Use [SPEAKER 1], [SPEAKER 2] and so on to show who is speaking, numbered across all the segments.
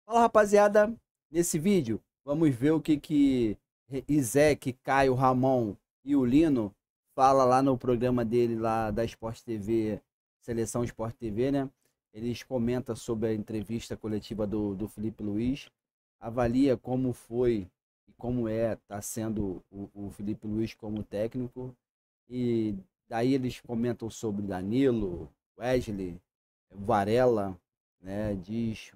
[SPEAKER 1] Fala, rapaziada, nesse vídeo vamos ver o que Isaac, Caio, Ramon e o Lino fala lá no programa dele lá da Sport TV, Seleção Sport TV, né? Eles comentam sobre a entrevista coletiva do Felipe Luiz, avalia como foi e como tá sendo o Felipe Luiz como técnico, e daí eles comentam sobre Danilo, Wesley, Varela, né? Diz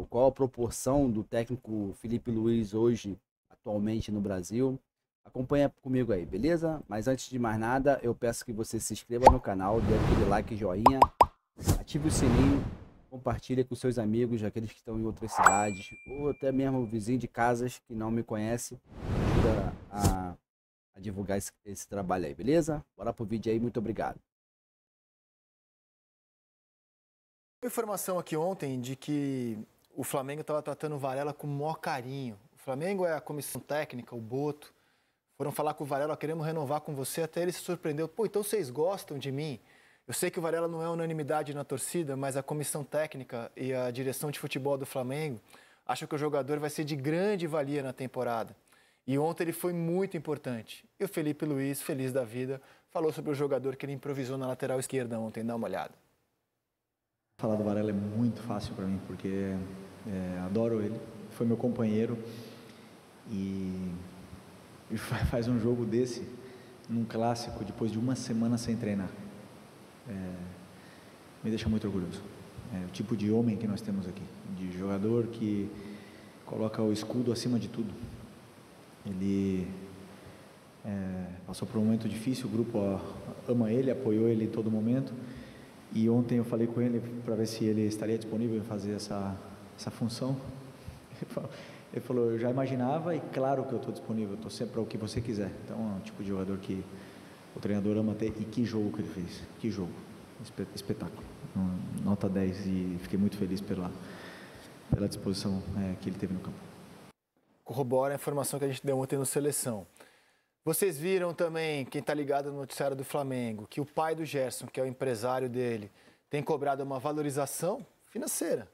[SPEAKER 1] qual a proporção do técnico Felipe Luiz hoje, atualmente no Brasil. Acompanha comigo aí, beleza? Mas antes de mais nada, eu peço que você se inscreva no canal, dê aquele like, joinha, ative o sininho, compartilhe com seus amigos, aqueles que estão em outras cidades, ou até mesmo vizinho de casas que não me conhece, ajuda a divulgar esse trabalho aí, beleza? Bora pro vídeo aí, muito obrigado.
[SPEAKER 2] Informação aqui ontem de que o Flamengo estava tratando o Varela com o maior carinho. O Flamengo é a comissão técnica, o Boto. Foram falar com o Varela, queremos renovar com você, até ele se surpreendeu. Pô, então vocês gostam de mim? Eu sei que o Varela não é unanimidade na torcida, mas a comissão técnica e a direção de futebol do Flamengo acham que o jogador vai ser de grande valia na temporada. E ontem ele foi muito importante. E o Felipe Luiz, feliz da vida, falou sobre o jogador que ele improvisou na lateral esquerda ontem. Dá uma olhada.
[SPEAKER 3] Falar do Varela é muito fácil para mim, porque adoro ele, foi meu companheiro e faz um jogo desse, num clássico, depois de uma semana sem treinar. Me deixa muito orgulhoso. É o tipo de homem que nós temos aqui, de jogador que coloca o escudo acima de tudo. Ele passou por um momento difícil, o grupo ama ele, apoiou ele em todo momento. E ontem eu falei com ele para ver se ele estaria disponível em fazer essa função. Ele falou, eu já imaginava e claro que eu estou disponível, estou sempre para o que você quiser. Então é um tipo de jogador que o treinador ama ter. E que jogo que ele fez, que jogo, espetáculo. Nota 10 e fiquei muito feliz pela disposição que ele teve no campo.
[SPEAKER 2] Corrobora a informação que a gente deu ontem no Seleção. Vocês viram também, quem está ligado no noticiário do Flamengo, que o pai do Gerson, que é o empresário dele, tem cobrado uma valorização financeira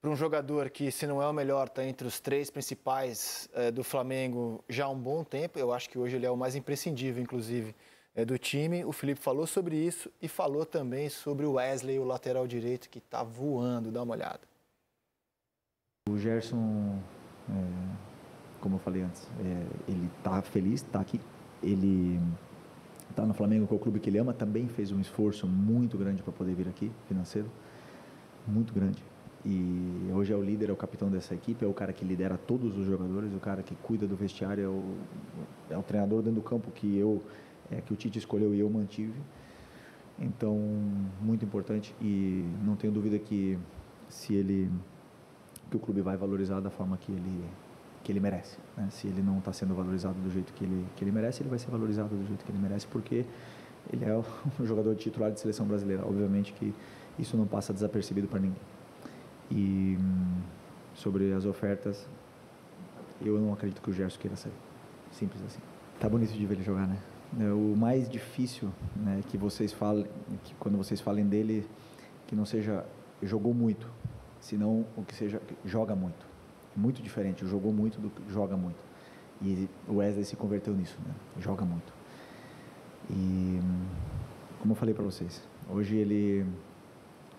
[SPEAKER 2] para um jogador que, se não é o melhor, está entre os 3 principais do Flamengo já há um bom tempo. Eu acho que hoje ele é o mais imprescindível, inclusive, do time. O Felipe falou sobre isso e falou também sobre o Wesley, o lateral direito, que está voando. Dá uma olhada.
[SPEAKER 3] O Gerson, como eu falei antes, ele está feliz, está aqui. Ele está no Flamengo, que é o clube que ele ama, também fez um esforço muito grande para poder vir aqui, financeiro, muito grande. E hoje é o líder, é o capitão dessa equipe, é o cara que lidera todos os jogadores, o cara que cuida do vestiário, é o treinador dentro do campo que o Tite escolheu e eu mantive. Então, muito importante e não tenho dúvida que que o clube vai valorizar da forma que ele merece, né? Se ele não está sendo valorizado do jeito que ele merece, ele vai ser valorizado do jeito que ele merece, porque ele é o jogador titular de seleção brasileira. Obviamente que isso não passa desapercebido para ninguém. E sobre as ofertas, eu não acredito que o Gerson queira sair. Simples assim. Tá bonito de ver ele jogar, né? O mais difícil, né, que vocês falem, que quando vocês falem dele, que não seja jogou muito, senão o que seja joga muito. Muito diferente, jogou muito do que joga muito. E o Wesley se converteu nisso, né? Joga muito. E como eu falei para vocês, hoje ele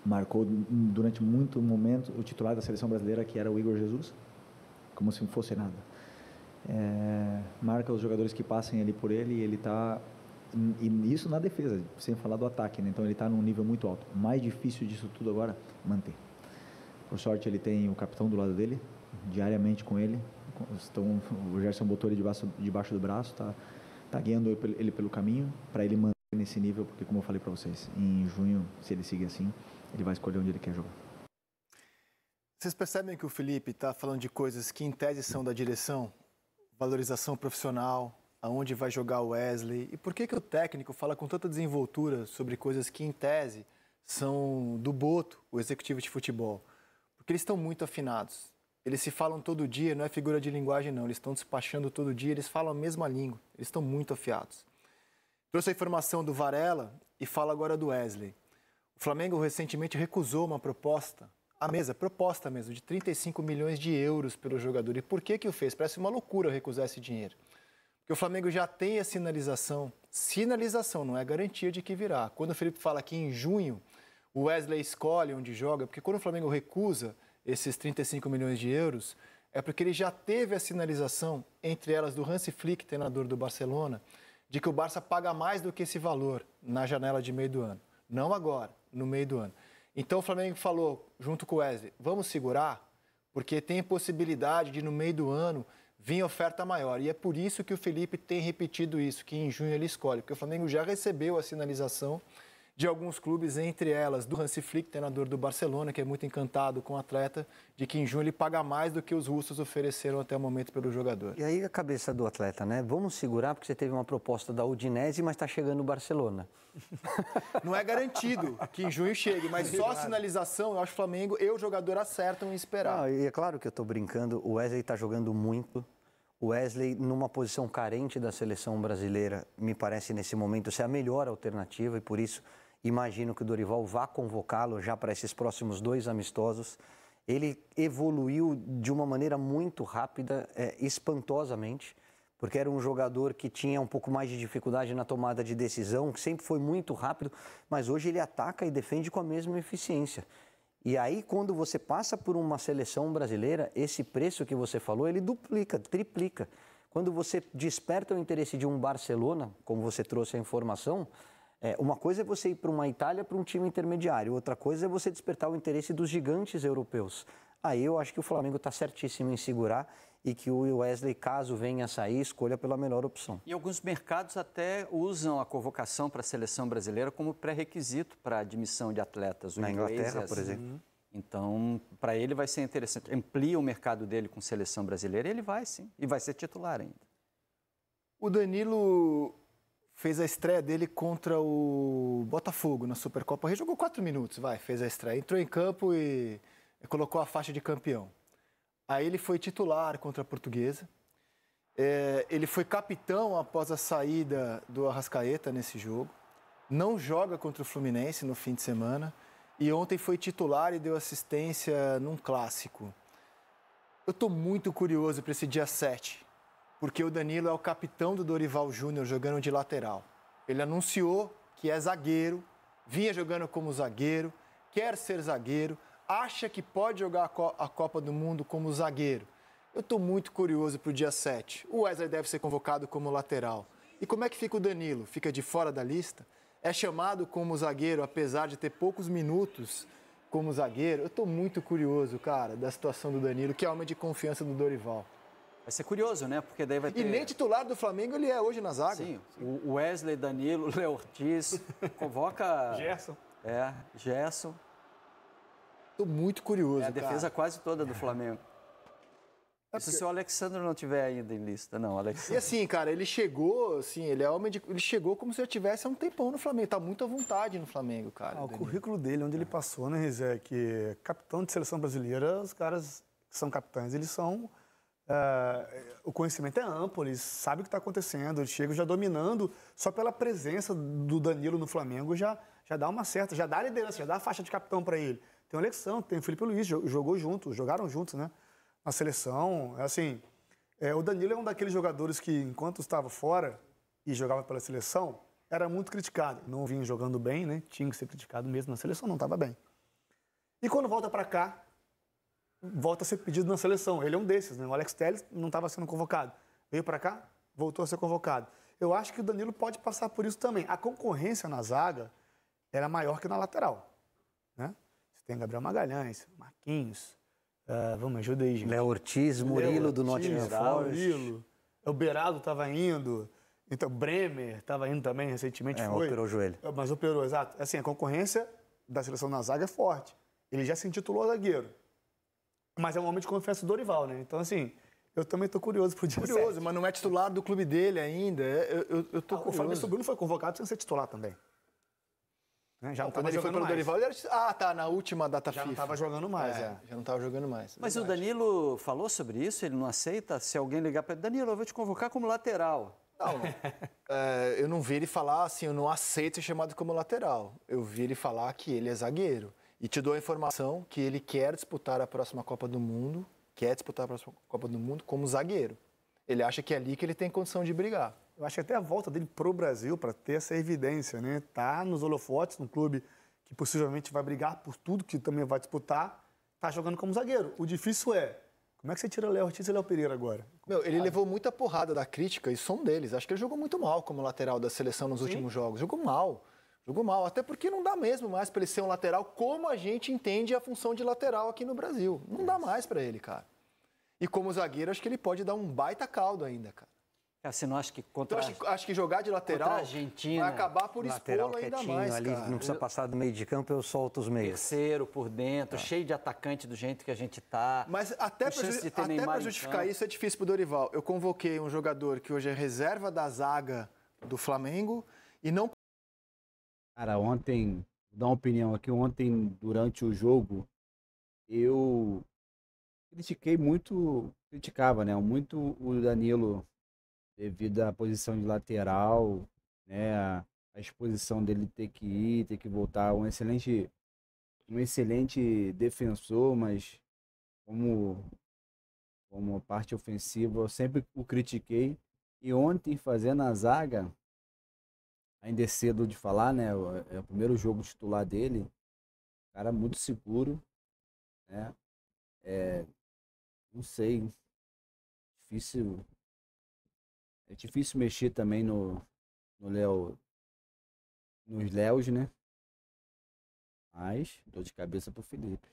[SPEAKER 3] marcou durante muito momento o titular da seleção brasileira, que era o Igor Jesus, como se não fosse nada. Marca os jogadores que passem ali por ele e ele está... E isso na defesa, sem falar do ataque, né? Então ele está num nível muito alto. O mais difícil disso tudo agora, manter. Por sorte ele tem o capitão do lado dele, diariamente com ele. O Gerson botou ele debaixo do braço, tá guiando ele pelo caminho para ele manter nesse nível, porque como eu falei para vocês, em junho, se ele seguir assim, ele vai escolher onde ele quer jogar.
[SPEAKER 2] Vocês percebem que o Felipe está falando de coisas que em tese são da direção? Valorização profissional, aonde vai jogar o Wesley. E por que o técnico fala com tanta desenvoltura sobre coisas que em tese são do Boto, o executivo de futebol? Porque eles estão muito afinados. Eles se falam todo dia, não é figura de linguagem não, eles estão despachando todo dia, eles falam a mesma língua, eles estão muito afiados. Trouxe a informação do Varela e fala agora do Wesley. O Flamengo recentemente recusou uma proposta a mesa, proposta mesmo, de 35 milhões de euros pelo jogador. E por que o fez? Parece uma loucura recusar esse dinheiro. Porque o Flamengo já tem a sinalização, não é garantia de que virá. Quando o Felipe fala que em junho o Wesley escolhe onde joga, porque quando o Flamengo recusa esses 35 milhões de euros, é porque ele já teve a sinalização, entre elas do Hansi Flick, treinador do Barcelona, de que o Barça paga mais do que esse valor na janela de meio do ano. Não agora, no meio do ano. Então o Flamengo falou, junto com o Wesley, vamos segurar, porque tem possibilidade de no meio do ano vir oferta maior. E é por isso que o Felipe tem repetido isso, que em junho ele escolhe, porque o Flamengo já recebeu a sinalização de alguns clubes, entre elas do Hansi Flick, treinador do Barcelona, que é muito encantado com o atleta, de que em junho ele paga mais do que os russos ofereceram até o momento pelo jogador.
[SPEAKER 4] E aí a cabeça do atleta, né? Vamos segurar porque você teve uma proposta da Udinese, mas está chegando o Barcelona.
[SPEAKER 2] Não é garantido que em junho chegue, mas só a sinalização, eu acho que o Flamengo e o jogador acertam em esperar.
[SPEAKER 4] E é claro que eu estou brincando, o Wesley está jogando muito. O Wesley, numa posição carente da seleção brasileira, me parece nesse momento ser a melhor alternativa e por isso imagino que o Dorival vá convocá-lo já para esses próximos 2 amistosos. Ele evoluiu de uma maneira muito rápida, espantosamente, porque era um jogador que tinha um pouco mais de dificuldade na tomada de decisão, que sempre foi muito rápido, mas hoje ele ataca e defende com a mesma eficiência. E aí, quando você passa por uma seleção brasileira, esse preço que você falou, ele duplica, triplica. Quando você desperta o interesse de um Barcelona, como você trouxe a informação, uma coisa é você ir para uma Itália, para um time intermediário. Outra coisa é você despertar o interesse dos gigantes europeus. Aí eu acho que o Flamengo está certíssimo em segurar e que o Wesley, caso venha a sair, escolha pela melhor opção.
[SPEAKER 5] E alguns mercados até usam a convocação para a seleção brasileira como pré-requisito para a admissão de atletas.
[SPEAKER 4] Na Inglaterra, por exemplo.
[SPEAKER 5] Então, para ele vai ser interessante. Amplia o mercado dele com seleção brasileira, ele vai sim. E vai ser titular ainda.
[SPEAKER 2] O Danilo fez a estreia dele contra o Botafogo na Supercopa. Ele jogou 4 minutos, fez a estreia. Entrou em campo e colocou a faixa de campeão. Aí ele foi titular contra a Portuguesa. Ele foi capitão após a saída do Arrascaeta nesse jogo. Não joga contra o Fluminense no fim de semana. E ontem foi titular e deu assistência num clássico. Eu estou muito curioso para esse dia 7. Porque o Danilo é o capitão do Dorival Júnior jogando de lateral. Ele anunciou que é zagueiro, vinha jogando como zagueiro, quer ser zagueiro, acha que pode jogar a Copa do Mundo como zagueiro. Eu estou muito curioso para o dia 7. O Wesley deve ser convocado como lateral. E como é que fica o Danilo? Fica de fora da lista? É chamado como zagueiro, apesar de ter poucos minutos como zagueiro? Eu estou muito curioso, cara, da situação do Danilo, que é homem de confiança do Dorival.
[SPEAKER 5] Vai ser curioso, né? Porque daí vai ter...
[SPEAKER 2] E nem titular do Flamengo ele é hoje na zaga.
[SPEAKER 5] Sim, o Wesley, Danilo, Léo Ortiz, convoca...
[SPEAKER 6] Gerson.
[SPEAKER 5] Gerson.
[SPEAKER 2] Estou muito curioso,
[SPEAKER 5] a defesa quase toda do Flamengo. Isso se o Alexandre não tiver ainda em lista, não, Alexandre.
[SPEAKER 2] E assim, cara, ele chegou, assim, ele chegou como se já tivesse há um tempão no Flamengo. Tá muito à vontade no Flamengo, cara.
[SPEAKER 6] O currículo dele, onde ele passou, né, Rizé, que capitão de seleção brasileira, os caras que são capitães, eles são... o conhecimento é amplo, eles sabem o que está acontecendo, eles chegam já dominando, só pela presença do Danilo no Flamengo já dá uma certa, já dá a liderança, já dá a faixa de capitão para ele. Tem o Alexandre, tem o Felipe Luiz, jogaram juntos, né? Na seleção, assim, o Danilo é um daqueles jogadores que, enquanto estava fora e jogava pela seleção, era muito criticado. Não vinha jogando bem, né? Tinha que ser criticado mesmo na seleção, não estava bem. E quando volta para cá, volta a ser pedido na seleção. Ele é um desses, né? O Alex Telles não estava sendo convocado. Veio para cá, voltou a ser convocado. Eu acho que o Danilo pode passar por isso também. A concorrência na zaga era maior que na lateral, né? Você tem Gabriel Magalhães, Marquinhos, vamos, ajuda aí, gente.
[SPEAKER 4] Léo Ortiz, Murilo do Nottingham Forest.
[SPEAKER 6] O Beraldo estava indo. Então, Bremer estava indo também recentemente.
[SPEAKER 4] Operou o joelho.
[SPEAKER 6] Mas operou, exato. Assim, a concorrência da seleção na zaga é forte. Ele já se intitulou zagueiro. Mas é um homem de confiança do Dorival, né? Então, assim, eu também estou curioso pro dia 7.
[SPEAKER 2] Mas não é titular do clube dele ainda. Eu tô curioso.
[SPEAKER 6] O Flamengo subiu, não foi convocado sem ser titular também. Já não
[SPEAKER 2] quando ele foi pelo Dorival, ele era... na última data FIFA.
[SPEAKER 6] Já não estava jogando mais,
[SPEAKER 2] Já não estava jogando mais.
[SPEAKER 5] Mas o Danilo falou sobre isso? Ele não aceita? Se alguém ligar para ele, Danilo, eu vou te convocar como lateral.
[SPEAKER 2] Não, eu não vi ele falar assim, eu não aceito ser chamado como lateral. Eu vi ele falar que ele é zagueiro. E te dou a informação que ele quer disputar a próxima Copa do Mundo, como zagueiro. Ele acha que é ali que ele tem condição de brigar.
[SPEAKER 6] Eu acho que até a volta dele pro Brasil, para ter essa evidência, né? Tá nos holofotes, num clube que possivelmente vai brigar por tudo, que também vai disputar, tá jogando como zagueiro. O difícil é, como é que você tira Léo Ortiz e Léo Pereira agora?
[SPEAKER 2] Ele levou muita porrada da crítica, e sou um deles. Acho que ele jogou muito mal como lateral da seleção nos últimos jogos. Jogou mal, até porque não dá mesmo mais para ele ser um lateral como a gente entende a função de lateral aqui no Brasil. Não dá mais para ele, cara. E como zagueiro, acho que ele pode dar um baita caldo ainda, cara.
[SPEAKER 5] Você não acha que
[SPEAKER 2] então, acho que jogar de lateral
[SPEAKER 5] Argentina,
[SPEAKER 2] vai acabar por expô-lo ainda mais,
[SPEAKER 4] ali,
[SPEAKER 2] cara.
[SPEAKER 4] não precisa passar do meio de campo, eu solto os meios.
[SPEAKER 5] Terceiro por dentro, cheio de atacante do jeito que a gente tá.
[SPEAKER 2] Mas até para justificar isso é difícil pro Dorival. Eu convoquei um jogador que hoje é reserva da zaga do Flamengo e não...
[SPEAKER 1] Cara, ontem, vou dar uma opinião aqui, ontem durante o jogo, eu criticava, né, muito o Danilo devido à posição de lateral, né, a exposição dele ter que ir, ter que voltar, um excelente defensor, mas como parte ofensiva eu sempre o critiquei. E ontem, fazendo a zaga, ainda é cedo de falar, né, é o primeiro jogo titular dele, cara muito seguro, né, não sei, é difícil mexer também nos Léos, né? Mas dor de cabeça pro Felipe.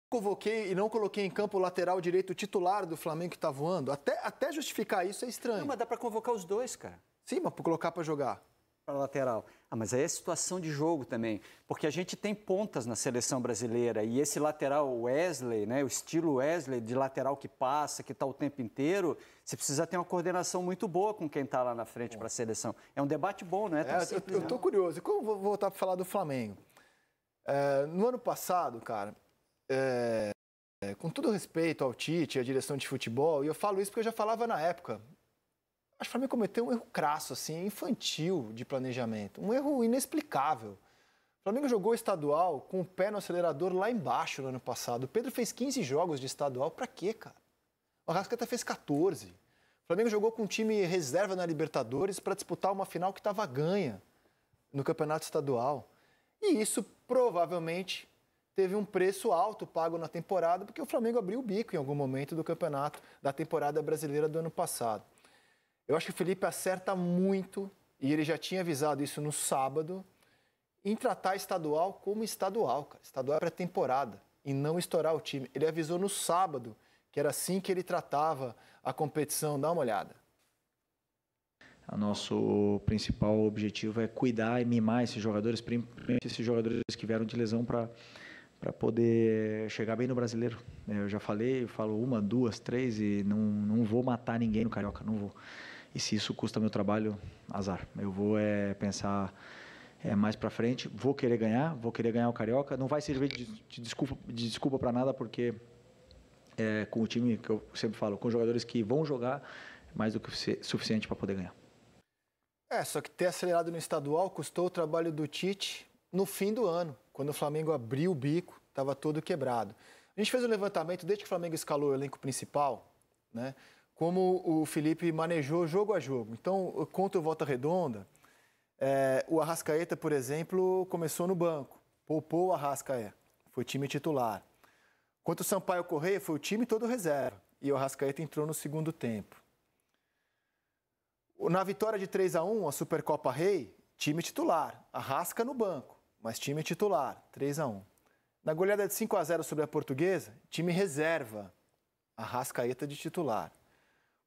[SPEAKER 2] Convoquei e não coloquei em campo o lateral direito titular do Flamengo que tá voando. Até justificar isso é estranho.
[SPEAKER 5] Não, mas dá para convocar os dois, cara.
[SPEAKER 2] Sim, mas para colocar para jogar.
[SPEAKER 5] Para lateral. Mas aí é situação de jogo também, porque a gente tem pontas na seleção brasileira e esse lateral Wesley, né, o estilo Wesley de lateral que passa, que está o tempo inteiro, você precisa ter uma coordenação muito boa com quem está lá na frente para a seleção. É um debate bom, não é tão simples,
[SPEAKER 2] eu tô curioso. E como vou voltar para falar do Flamengo? No ano passado, cara, com todo respeito ao Tite, à direção de futebol, e eu falo isso porque eu já falava na época, acho que o Flamengo cometeu um erro crasso, assim, infantil de planejamento. Um erro inexplicável. O Flamengo jogou estadual com o pé no acelerador lá embaixo no ano passado. O Pedro fez 15 jogos de estadual. Pra quê, cara? O Arrascaeta fez 14. O Flamengo jogou com um time reserva na Libertadores para disputar uma final que estava ganha no campeonato estadual. E isso provavelmente teve um preço alto pago na temporada, porque o Flamengo abriu o bico em algum momento do campeonato da temporada brasileira do ano passado. Eu acho que o Felipe acerta muito, e ele já tinha avisado isso no sábado, em tratar estadual como estadual, cara. Estadual é pré-temporada, e não estourar o time. Ele avisou no sábado que era assim que ele tratava a competição. Dá uma olhada.
[SPEAKER 3] O nosso principal objetivo é cuidar e mimar esses jogadores, principalmente esses jogadores que vieram de lesão para poder chegar bem no Brasileiro. Eu já falei, eu falo 1, 2, 3 e não vou matar ninguém no Carioca, não vou. E se isso custa meu trabalho, azar. Eu vou pensar mais para frente, vou querer ganhar o Carioca. Não vai servir de desculpa para nada, porque com o time, que eu sempre falo, com jogadores que vão jogar, mais do que suficiente para poder ganhar.
[SPEAKER 2] Só que ter acelerado no estadual custou o trabalho do Tite no fim do ano, quando o Flamengo abriu o bico, estava todo quebrado. A gente fez um levantamento, desde que o Flamengo escalou o elenco principal, né? Como o Felipe manejou jogo a jogo. Então, contra o Volta Redonda, o Arrascaeta, por exemplo, começou no banco. Poupou o Arrascaeta, foi time titular. Contra o Sampaio Corrêa, foi o time todo reserva. E o Arrascaeta entrou no segundo tempo. Na vitória de 3-1, a Supercopa Rei, time titular. Arrasca no banco, mas time titular, 3-1. Na goleada de 5-0 sobre a Portuguesa, time reserva. Arrascaeta de titular.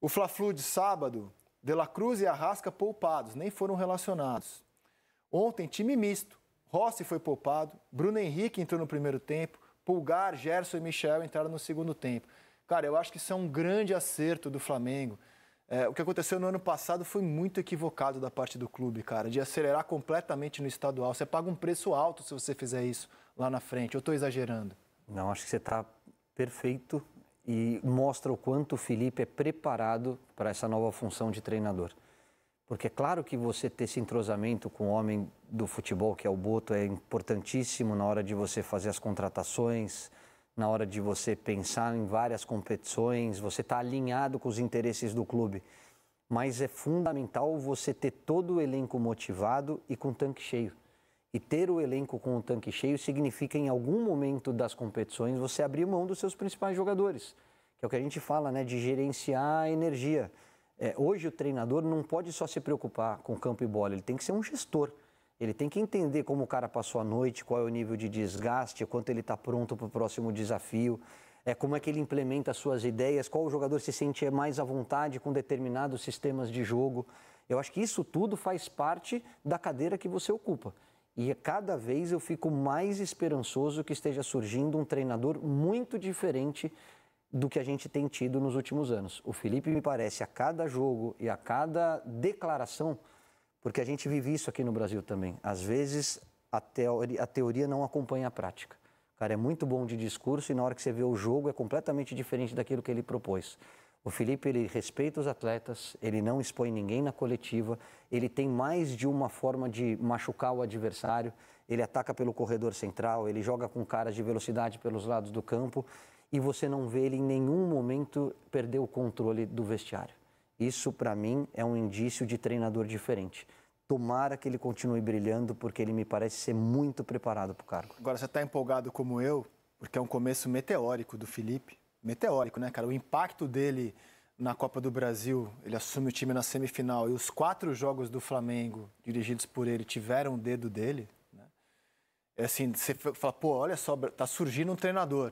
[SPEAKER 2] O Fla-Flu de sábado, De La Cruz e Arrasca poupados, nem foram relacionados. Ontem, time misto. Rossi foi poupado, Bruno Henrique entrou no primeiro tempo, Pulgar, Gerson e Michel entraram no segundo tempo. Cara, eu acho que isso é um grande acerto do Flamengo. O que aconteceu no ano passado foi muito equivocado da parte do clube, cara, de acelerar completamente no estadual. Você paga um preço alto se você fizer isso lá na frente. Eu estou exagerando?
[SPEAKER 4] Não, acho que você está perfeito. E mostra o quanto o Felipe é preparado para essa nova função de treinador. Porque é claro que você ter esse entrosamento com o homem do futebol, que é o Boto, é importantíssimo na hora de você fazer as contratações, na hora de você pensar em várias competições, você está alinhado com os interesses do clube. Mas é fundamental você ter todo o elenco motivado e com o tanque cheio. E ter o elenco com o tanque cheio significa, em algum momento das competições, você abrir mão dos seus principais jogadores. Que é o que a gente fala, né, de gerenciar a energia. Hoje o treinador não pode só se preocupar com campo e bola, ele tem que ser um gestor. Ele tem que entender como o cara passou a noite, qual é o nível de desgaste, quanto ele está pronto para o próximo desafio, como é que ele implementa as suas ideias, qual o jogador se sente mais à vontade com determinados sistemas de jogo. Eu acho que isso tudo faz parte da cadeira que você ocupa. E cada vez eu fico mais esperançoso que esteja surgindo um treinador muito diferente do que a gente tem tido nos últimos anos. O Felipe me parece, a cada jogo e a cada declaração, porque a gente vive isso aqui no Brasil também, às vezes a teoria não acompanha a prática. O cara é muito bom de discurso e na hora que você vê o jogo é completamente diferente daquilo que ele propôs. O Felipe, ele respeita os atletas, ele não expõe ninguém na coletiva, ele tem mais de uma forma de machucar o adversário, ele ataca pelo corredor central, ele joga com caras de velocidade pelos lados do campo, e você não vê ele em nenhum momento perder o controle do vestiário. Isso, para mim, é um indício de treinador diferente. Tomara que ele continue brilhando, porque ele me parece ser muito preparado para o cargo.
[SPEAKER 2] Agora, você está empolgado como eu, porque é um começo meteórico do Felipe. Meteórico, né, cara? O impacto dele na Copa do Brasil, ele assume o time na semifinal, e os 4 jogos do Flamengo, dirigidos por ele, tiveram o dedo dele, né? É assim, você fala, pô, olha só, tá surgindo um treinador.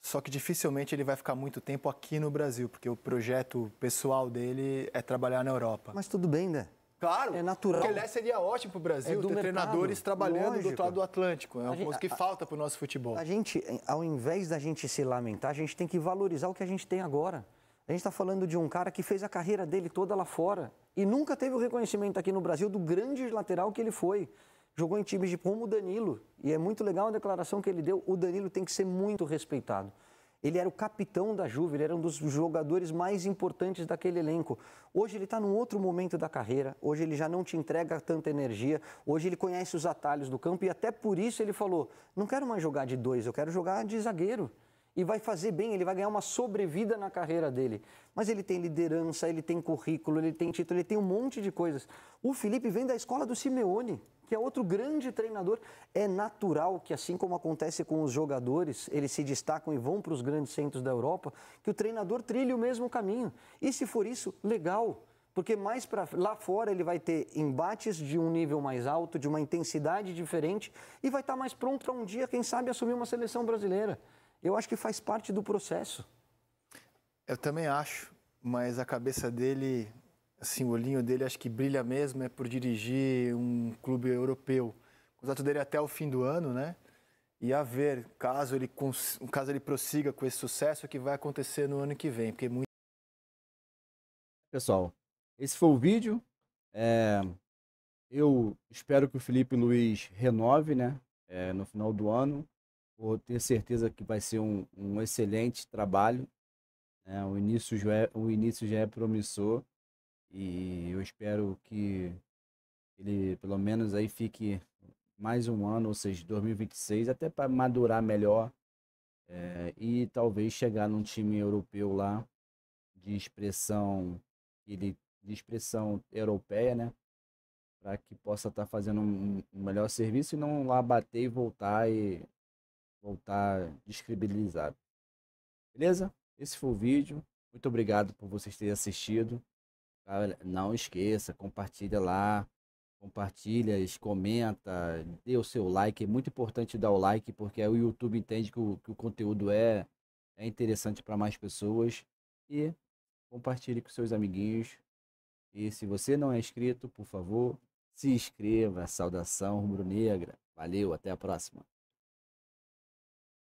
[SPEAKER 2] Só que dificilmente ele vai ficar muito tempo aqui no Brasil, porque o projeto pessoal dele é trabalhar na Europa.
[SPEAKER 4] Mas tudo bem, né?
[SPEAKER 2] Claro,
[SPEAKER 4] é natural.
[SPEAKER 2] Porque aliás seria ótimo para o Brasil ter treinadores trabalhando do outro lado do Atlântico. É uma coisa que falta para o nosso futebol.
[SPEAKER 4] A gente, ao invés da gente se lamentar, a gente tem que valorizar o que a gente tem agora. A gente está falando de um cara que fez a carreira dele toda lá fora e nunca teve o reconhecimento aqui no Brasil do grande lateral que ele foi. Jogou em times como o Danilo, e é muito legal a declaração que ele deu. O Danilo tem que ser muito respeitado. Ele era o capitão da Juve, ele era um dos jogadores mais importantes daquele elenco. Hoje ele está num outro momento da carreira, hoje ele já não te entrega tanta energia, hoje ele conhece os atalhos do campo e até por isso ele falou, não quero mais jogar de 2, eu quero jogar de zagueiro. E vai fazer bem, ele vai ganhar uma sobrevida na carreira dele. Mas ele tem liderança, ele tem currículo, ele tem título, ele tem um monte de coisas. O Felipe vem da escola do Simeone, que é outro grande treinador. É natural que, assim como acontece com os jogadores, eles se destacam e vão para os grandes centros da Europa, que o treinador trilhe o mesmo caminho. E se for isso, legal. Porque mais lá fora ele vai ter embates de um nível mais alto, de uma intensidade diferente, e vai estar mais pronto para um dia, quem sabe, assumir uma seleção brasileira. Eu acho que faz parte do processo.
[SPEAKER 2] Eu também acho, mas a cabeça dele, assim, o olhinho dele acho que brilha mesmo é por dirigir um clube europeu. O contrato dele é até o fim do ano, né? E a ver, caso ele prossiga com esse sucesso, o que vai acontecer no ano que vem. Porque muito...
[SPEAKER 1] Pessoal, esse foi o vídeo. Eu espero que o Felipe Luiz renove, né? No final do ano. Vou ter certeza que vai ser um excelente trabalho. O início já é promissor e eu espero que ele pelo menos aí fique mais um ano, ou seja, 2026, até para madurar melhor e talvez chegar num time europeu lá de expressão europeia, né? Para que possa estar fazendo um melhor serviço e não lá bater e voltar descredibilizado. Beleza? Esse foi o vídeo. Muito obrigado por vocês terem assistido. Não esqueça, compartilha lá. Compartilha, comenta, dê o seu like. É muito importante dar o like, porque aí o YouTube entende que o conteúdo é interessante para mais pessoas. E compartilhe com seus amiguinhos. E se você não é inscrito, por favor, se inscreva. Saudação rubro-negra. Valeu, até a próxima.